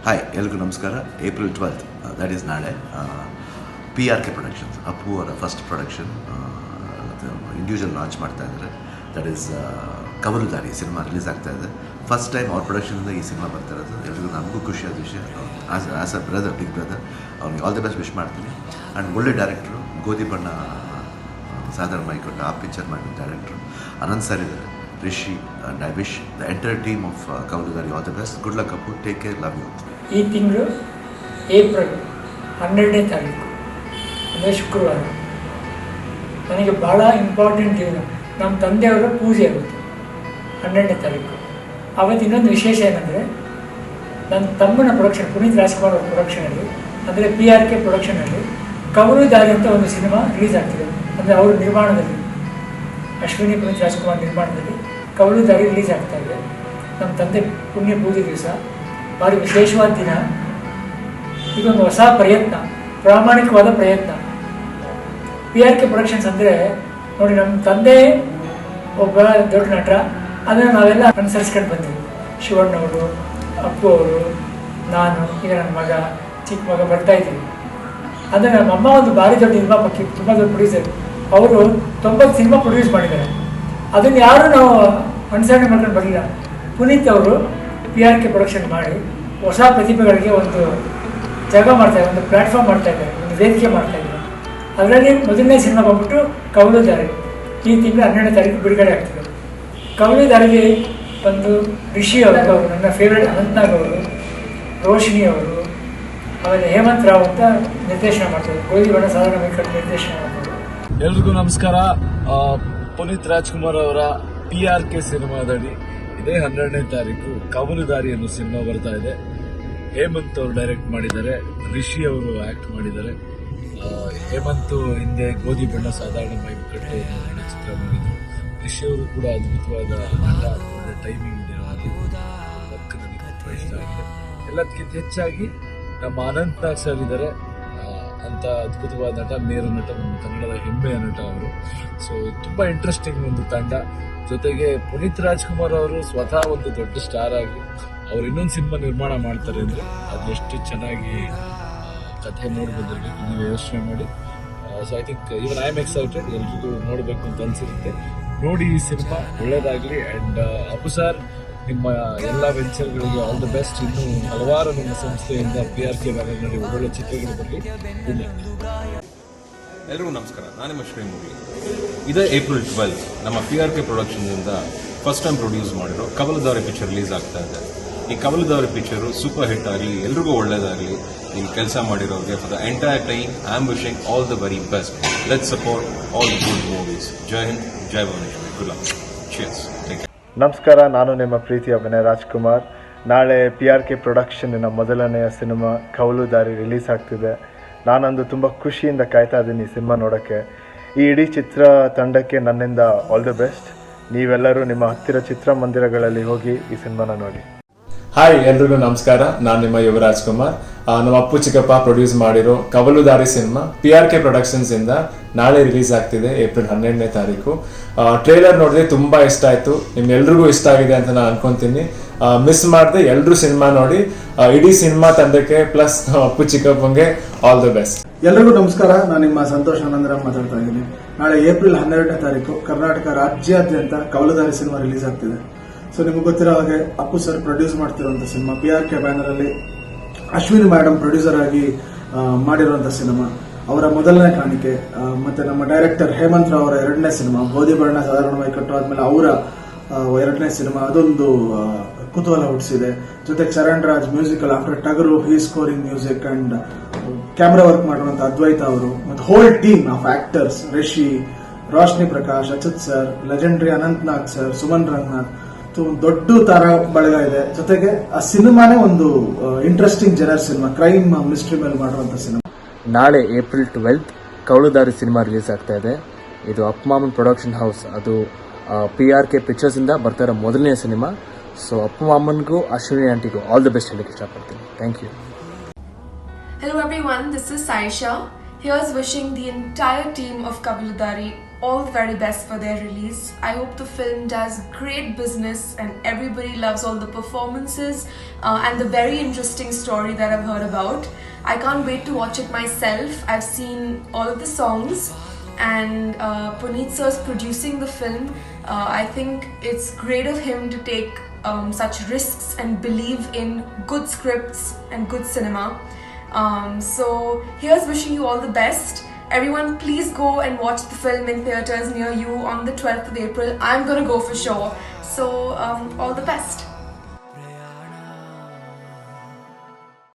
Hi, ಎಲ್ರಿಗೂ ನಮಸ್ಕಾರ. April 12th, that is ನಾಳೆ, PRK ಪ್ರೊಡಕ್ಷನ್ಸ್ ಅಪ್ಪು ಅವರ ಫಸ್ಟ್ ಪ್ರೊಡಕ್ಷನ್ ಇಂಡಿವಿಜುವಲ್ ಲಾಂಚ್ ಮಾಡ್ತಾ ಇದ್ದಾರೆ. That is Kavaludaari cinema release ಆಗ್ತಾ ಇದೆ. ಫಸ್ಟ್ ಟೈಮ್ ಅವ್ರ ಪ್ರೊಡಕ್ಷನಿಂದ ಈ ಸಿನಿಮಾ ಬರ್ತಾ ಇರೋದು. ಎಲ್ರಿಗೂ ನಮಗೂ ಖುಷಿಯಾದ ವಿಷಯ. As a brother, big brother, ಅವ್ನಿಗೆ ಆಲ್ ದಿ ಬೆಸ್ಟ್ ವಿಶ್ ಮಾಡ್ತೀನಿ. ಆ್ಯಂಡ್ ಒಳ್ಳೆ ಡೈರೆಕ್ಟ್ರು, ಗೋಧಿ ಬಣ್ಣ ಸಾಧಾರಣ ಮೈಕೊಟ್ಟು ಆ ಪಿಕ್ಚರ್ ಮಾಡಿದ ಡೈರೆಕ್ಟ್ರು ಅನಂತ್ ಸರ್ ಇದ್ದಾರೆ, Rishi, and I wish the entire team of Kavaludaari all the best. Good luck Appu, take care, love you. ಈ ತಿಂಗಳು ಏಪ್ರಿಲ್ 12ನೇ ತಾರೀಕು ಅಂದರೆ ಶುಕ್ರವಾರ ನನಗೆ ಭಾಳ ಇಂಪಾರ್ಟೆಂಟ್ ದಿನ. ನಮ್ಮ ತಂದೆಯವರ ಪೂಜೆ ಆಗುತ್ತೆ 12ನೇ ತಾರೀಕು. ಅವತ್ತು ಇನ್ನೊಂದು ವಿಶೇಷ ಏನಂದರೆ, ನನ್ನ ತಮ್ಮನ ಪ್ರೊಡಕ್ಷನ್, ಪುನೀತ್ ರಾಜ್ಕುಮಾರ್ ಅವ್ರ ಪ್ರೊಡಕ್ಷನಲ್ಲಿ, ಅಂದರೆ PRK ಪ್ರೊಡಕ್ಷನಲ್ಲಿ ಕವಲುದಾರಿ ಅಂತ ಒಂದು ಸಿನಿಮಾ ರಿಲೀಸ್ ಆಗ್ತಿದೆ. ಅಂದರೆ ಅವ್ರ ನಿರ್ಮಾಣದಲ್ಲಿ, ಅಶ್ವಿನಿ ಪುನೀತ್ ರಾಜ್ಕುಮಾರ್ ನಿರ್ಮಾಣದಲ್ಲಿ ಕವಲುದಾರಿ ರಿಲೀಸ್ ಆಗ್ತಾ ಇದೆ. ನಮ್ಮ ತಂದೆ ಪುಣ್ಯ ಪೂಜೆ ದಿವಸ ಭಾರಿ ವಿಶೇಷವಾದ ದಿನ. ಇದೊಂದು ಹೊಸ ಪ್ರಯತ್ನ, ಪ್ರಾಮಾಣಿಕವಾದ ಪ್ರಯತ್ನ. PRK ಪ್ರೊಡಕ್ಷನ್ಸ್ ಅಂದರೆ ನೋಡಿ, ನಮ್ಮ ತಂದೆ ಒಬ್ಬ ದೊಡ್ಡ ನಟ, ಅದನ್ನು ನಾವೆಲ್ಲ ಅನುಸರಿಸ್ಕೊಂಡು ಬಂದ್ವಿ. ಶಿವಣ್ಣವರು, ಅಪ್ಪು ಅವರು, ನಾನು, ಈಗ ನನ್ನ ಮಗ, ಚಿಕ್ಕ ಮಗ ಬರ್ತಾ ಇದ್ದೀವಿ. ಅಂದರೆ ನಮ್ಮಮ್ಮ ಒಂದು ಭಾರಿ ದೊಡ್ಡ ನಿರ್ಮಾಪಕಿ, ತುಂಬ ದೊಡ್ಡ ಪ್ರೊಡ್ಯೂಸರ್. ಅವರು 90 ಸಿನಿಮಾ ಪ್ರೊಡ್ಯೂಸ್ ಮಾಡಿದ್ದಾರೆ. ಅದನ್ನು ಯಾರೂ ನಾವು ಅನುಸರಣೆ ಮಾಡ್ಕೊಂಡು ಬರಲಿಲ್ಲ. ಪುನೀತ್ ಅವರು PRK ಪ್ರೊಡಕ್ಷನ್ ಮಾಡಿ ಹೊಸ ಪ್ರತಿಭೆಗಳಿಗೆ ಒಂದು ಜಾಗ ಮಾಡ್ತಾಯಿದ್ದಾರೆ, ಒಂದು ಪ್ಲ್ಯಾಟ್ಫಾರ್ಮ್ ಮಾಡ್ತಾಯಿದ್ದಾರೆ, ಒಂದು ವೇದಿಕೆ ಮಾಡ್ತಾಯಿದ್ದಾರೆ. ಅದರಲ್ಲಿ ಮೊದಲನೇ ಸಿನಿಮಾ ಬಂದ್ಬಿಟ್ಟು ಕವಲುದಾರಿ. ಈ ತಿಂಗಳು 12ನೇ ತಾರೀಕು ಬಿಡುಗಡೆ ಆಗ್ತಿದೆ. ಕವಲುದಾರಿಗೆ ಒಂದು ರಿಷಿ ಅವರು, ನನ್ನ ಫೇವ್ರೇಟ್ ಅನಂತ್ನಾಗ್ ಅವರು, ರೋಶಿನಿ ಅವರು, ಆಮೇಲೆ ಹೇಮಂತ್ ರಾವ್ ಅಂತ ನಿರ್ದೇಶನ ಮಾಡ್ತಾರೆ. ಗೋಧಿ ಬಣ್ಣ ಸಾಧಾರಣ ಮೈಕಟ್ಟು ನಿರ್ದೇಶನ ಮಾಡ್ತಾರೆ. ಎಲ್ರಿಗೂ ನಮಸ್ಕಾರ. ಪುನೀತ್ ರಾಜ್ಕುಮಾರ್ ಅವರ PRK ಸಿನಿಮಾದಡಿ ಇದೇ 12ನೇ ತಾರೀಕು ಕವಲುದಾರಿ ಅನ್ನೋ ಸಿನಿಮಾ ಬರ್ತಾ ಇದೆ. ಹೇಮಂತ್ ಅವರು ಡೈರೆಕ್ಟ್ ಮಾಡಿದ್ದಾರೆ, ರಿಷಿ ಅವರು ಆಕ್ಟ್ ಮಾಡಿದ್ದಾರೆ. ಹೇಮಂತ್ ಹಿಂದೆ ಗೋಧಿ ಬಣ್ಣ ಸಾಧಾರಣ ಮೈಕಟ್ಟು ಚಿತ್ರ ಮಾಡಿದ್ರು. ರಿಷಿ ಅವರು ಕೂಡ ಅದ್ಭುತವಾದ ನಟ, ಒಳ್ಳೆ ಟೈಮಿಂಗ್ ಇದೆ, ವರ್ಕ್ ನನಗೆ ತುಂಬ ಇಷ್ಟ ಆಗಿದೆ. ಎಲ್ಲದಕ್ಕಿಂತ ಹೆಚ್ಚಾಗಿ ನಮ್ಮ ಅನಂತ್ನಾಗ್ ಸರ್ ಇದ್ದಾರೆ, ಅಂತ ಅದ್ಭುತವಾದ ನಟ, ಮೇರು ನಟ, ನಮ್ಮ ಕನ್ನಡದ ಹೆಮ್ಮೆಯ ನಟ ಅವರು. ಸೊ ತುಂಬ ಇಂಟ್ರೆಸ್ಟಿಂಗ್ ಒಂದು ತಂಡ. ಜೊತೆಗೆ ಪುನೀತ್ ರಾಜ್ಕುಮಾರ್ ಅವರು ಸ್ವತಃ ಒಂದು ದೊಡ್ಡ ಸ್ಟಾರ್ ಆಗಿ ಅವ್ರು ಇನ್ನೊಂದು ಸಿನಿಮಾ ನಿರ್ಮಾಣ ಮಾಡ್ತಾರೆ ಅಂದರೆ ಅದೆಷ್ಟು ಚೆನ್ನಾಗಿ ಕಥೆ ನೋಡಿ ಬಂದಿರಬೇಕು, ನೀವು ಯೋಚನೆ ಮಾಡಿ. So I think even I am excited. ಎಲ್ರಿಗೂ ನೋಡಬೇಕು ಅಂತ ಅನಿಸಿರುತ್ತೆ. ನೋಡಿ ಈ ಸಿನಿಮಾ, ಒಳ್ಳೇದಾಗಲಿ. ಆ್ಯಂಡ್ ಅಪ್ಪು ಸರ್, ನಿಮ್ಮ ಎಲ್ಲ ವೆಂಚರ್ಗಳಿಗೆ ಆಲ್ ದ ಬೆಸ್ಟ್. ಇನ್ನೂ ಹಲವಾರು ನಿಮ್ಮ ಸಂಸ್ಥೆಯಿಂದ PRK ಬ್ಯಾನರ್ನಲ್ಲಿ ಒಳ್ಳೊಳ್ಳೆ ಚಿತ್ರಗಳು ಬರಲಿ. ಎಲ್ರಿಗೂ ನಮಸ್ಕಾರ. ನಾನು ನಿಮ್ಮ ಶ್ರೀಮುರಳಿ. ಇದೇ ಏಪ್ರಿಲ್ 12 ನಮ್ಮ PRK ಪ್ರೊಡಕ್ಷನ್ನಿಂದ ಫಸ್ಟ್ ಟೈಮ್ ಪ್ರೊಡ್ಯೂಸ್ ಮಾಡಿರೋ ಕವಲುದಾರಿ ಪಿಕ್ಚರ್ ರಿಲೀಸ್ ಆಗ್ತಾ ಇದೆ. ಈ ಕವಲುದಾರಿ ಪಿಕ್ಚರು ಸೂಪರ್ ಹಿಟ್ ಆಗಲಿ, ಎಲ್ರಿಗೂ ಒಳ್ಳೇದಾಗಲಿ. ಇಲ್ಲಿ ಕೆಲಸ ಮಾಡಿರೋರಿಗೆ for the entire time I am wishing all the very best. Let's support all good movies. Jai Hind, Jai Bhuvaneshwari. Good luck. Cheers. Thank you. ನಮಸ್ಕಾರ, ನಾನು ನಿಮ್ಮ ಪ್ರೀತಿಯ ಅಭಿನಯ ರಾಜ್ಕುಮಾರ್. ನಾಳೆ PRK ಪ್ರೊಡಕ್ಷನ್ನ ಮೊದಲನೆಯ ಸಿನಿಮಾ ಕವಲುದಾರಿ ರಿಲೀಸ್ ಆಗ್ತಿದೆ. ನಾನಂದು ತುಂಬ ಖುಷಿಯಿಂದ ಕಾಯ್ತಾ ಇದ್ದೀನಿ ಈ ಸಿನಿಮಾ ನೋಡೋಕ್ಕೆ. ಈ ಇಡೀ ಚಿತ್ರ ತಂಡಕ್ಕೆ ನನ್ನಿಂದ ಆಲ್ ದಿ ಬೆಸ್ಟ್. ನೀವೆಲ್ಲರೂ ನಿಮ್ಮ ಹತ್ತಿರ ಚಿತ್ರಮಂದಿರಗಳಲ್ಲಿ ಹೋಗಿ ಈ ಸಿನಿಮಾನ ನೋಡಿ. ಹಾಯ್, ಎಲ್ರಿಗೂ ನಮಸ್ಕಾರ. ನಾನು ನಿಮ್ಮ ಯುವರಾಜ್ ಕುಮಾರ್. ನಮ್ಮ ಅಪ್ಪು ಚಿಕ್ಕಪ್ಪ ಪ್ರೊಡ್ಯೂಸ್ ಮಾಡಿರೋ ಕವಲುದಾರಿ ಸಿನಿಮಾ PRK ಪ್ರೊಡಕ್ಷನ್ಸ್ ಇಂದ ನಾಳೆ ರಿಲೀಸ್ ಆಗ್ತಿದೆ, ಏಪ್ರಿಲ್ 12ನೇ ತಾರೀಕು. ಟ್ರೇಲರ್ ನೋಡಿದ್ರೆ ತುಂಬಾ ಇಷ್ಟ ಆಯ್ತು. ನಿಮ್ಗೆಲ್ರಿಗೂ ಇಷ್ಟ ಆಗಿದೆ ಅಂತ ನಾನು ಅನ್ಕೊಂತೀನಿ. ಮಿಸ್ ಮಾಡದೆ ಎಲ್ಲರೂ ಸಿನಿಮಾ ನೋಡಿ. ಇಡೀ ಸಿನಿಮಾ ತಂಡಕ್ಕೆ ಪ್ಲಸ್ ಅಪ್ಪು ಚಿಕ್ಕಪ್ಪಂಗೆ ಆಲ್ ದ ಬೆಸ್ಟ್. ಎಲ್ರಿಗೂ ನಮಸ್ಕಾರ. ನಾನು ನಿಮ್ಮ ಸಂತೋಷ್ ಆನಂದರಾಮ್ ಮಾತಾಡ್ತಾ ಇದ್ದೀನಿ. ನಾಳೆ ಏಪ್ರಿಲ್ 12ನೇ ತಾರೀಕು ಕರ್ನಾಟಕ ರಾಜ್ಯಾದ್ಯಂತ ಕವಲುದಾರಿ ಸಿನಿಮಾ ರಿಲೀಸ್ ಆಗ್ತಿದೆ. ಸೊ ನಿಮ್ಗೆ ಗೊತ್ತಿರೋ ಹಾಗೆ ಅಪ್ಪು ಸರ್ ಪ್ರೊಡ್ಯೂಸ್ ಮಾಡ್ತಿರುವಂತ ಸಿನಿಮಾ, PRK ಬ್ಯಾನರ್ ಅಲ್ಲಿ ಅಶ್ವಿನಿ ಮೇಡಮ್ ಪ್ರೊಡ್ಯೂಸರ್ ಆಗಿ ಮಾಡಿರುವಂತ ಸಿನಿಮಾ, ಅವರ ಮೊದಲನೇ ಕಾಣಿಕೆ. ಮತ್ತೆ ನಮ್ಮ ಡೈರೆಕ್ಟರ್ ಹೇಮಂತ್ ರಾವ್ ಅವರ 2ನೇ ಸಿನಿಮಾ ಗೋಧಿ ಬಣ್ಣ ಸಾಧಾರಣ ಮೈಕಟ್ಟು ಆದ್ಮೇಲೆ ಅವರ 2ನೇ ಸಿನಿಮಾ. ಅದೊಂದು ಕುತೂಹಲ ಹುಟ್ಟಿಸಿದೆ. ಜೊತೆಗೆ Charan Raj musical, after Tagaru he scoring music and camera work ಮಾಡಿರುವಂತ ಅದ್ವೈತ ಅವರು, ಮತ್ತೆ whole team of actors, Rishi, Roshni Prakash, Achyut sir, legendary Anantnag sir, Suman Ranganath, ದೊಡ್ಡ ತಾರಾ ಬಳಗ ಇದೆ. ಜೊತೆಗೆ ಆ ಸಿನಿಮಾನೇ ಒಂದು interesting genre cinema, crime mystery ಮೇಲೆ ಮಾಡುವಂತ ಸಿನಿಮಾ. ನಾಳೆ ಏಪ್ರಿಲ್ 12 ಕವಲುದಾರಿ ಸಿನಿಮಾ ರಿಲೀಸ್ ಆಗ್ತಾ ಇದೆ. ಇದು ಅಪ್ ಮಾಮನ್ ಪ್ರೊಡಕ್ಷನ್ ಹೌಸ್, ಅದು PRK ಪಿಕ್ಚರ್ಸ್ ಇಂದ ಬರ್ತಾ ಇರೋ ಮೊದಲನೇ ಸಿನಿಮಾ. ಸೊ ಅಪ್ಪು ಮಾಮನ್ಗೂ ಅಶ್ವಿನಿ ಆಂಟಿಗೂ ಆಲ್ ದ ಬೆಸ್ಟ್ ಹೇಳಕ್ಕೆ ಇಷ್ಟಪಡ್ತೀನಿ. Thank you. Hello everyone, this is Saisha. Here's wishing the entire team of Kavludari all the very best for their release. I hope the film does great business and everybody loves all the performances and the very interesting story that I've heard about. I can't wait to watch it myself. I've seen all of the songs, and Puneet sir's producing the film. I think it's great of him to take such risks and believe in good scripts and good cinema. So here's wishing you all the best. Everyone, please go and watch the film in theatres near you on the 12th of April. I'm gonna go for sure. So all the best.